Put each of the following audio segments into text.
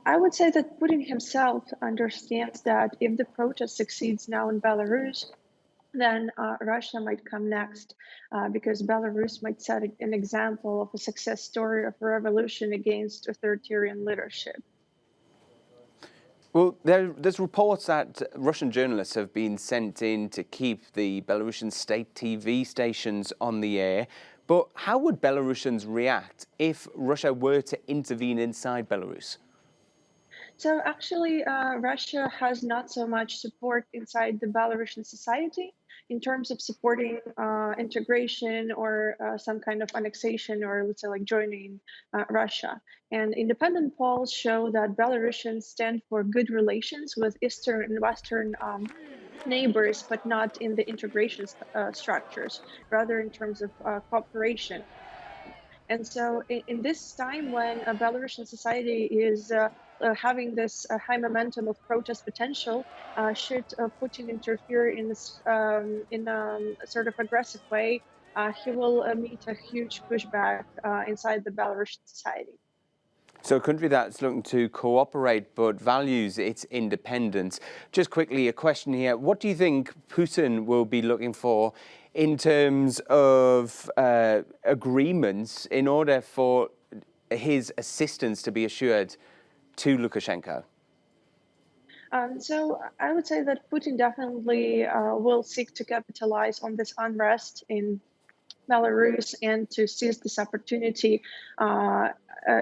I would say that Putin himself understands that if the protest succeeds now in Belarus, then Russia might come next, because Belarus might set an example of a success story of a revolution against authoritarian leadership. Well, there's reports that Russian journalists have been sent in to keep the Belarusian state TV stations on the air. But how would Belarusians react if Russia were to intervene inside Belarus? So actually, Russia has not so much support inside the Belarusian society in terms of supporting integration or some kind of annexation, or let's say like joining Russia. And independent polls show that Belarusians stand for good relations with Eastern and Western neighbors, but not in the integration structures, rather in terms of cooperation. And so, in this time when Belarusian society is having this high momentum of protest potential, should Putin interfere in this in a sort of aggressive way, he will meet a huge pushback inside the Belarusian society. So a country that's looking to cooperate but values its independence. Just quickly, a question here. What do you think Putin will be looking for in terms of agreements in order for his assistance to be assured to Lukashenko? So I would say that Putin definitely will seek to capitalize on this unrest in Belarus and to seize this opportunity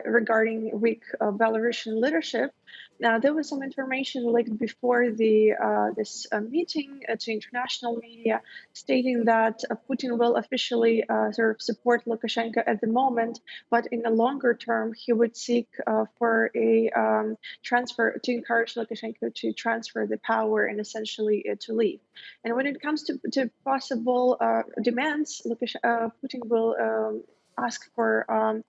regarding weak Belarusian leadership. Now, there was some information leaked before this meeting to international media, stating that Putin will officially sort of support Lukashenko at the moment, but in the longer term, he would seek for a transfer to encourage Lukashenko to transfer the power and essentially to leave. And when it comes to possible demands, Putin will ask for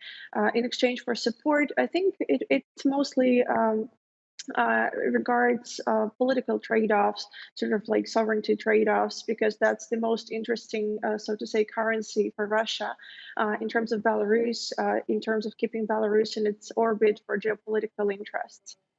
in exchange for support. I think it's mostly regards political trade-offs, sort of like sovereignty trade-offs, because that's the most interesting, so to say, currency for Russia in terms of Belarus, in terms of keeping Belarus in its orbit for geopolitical interests.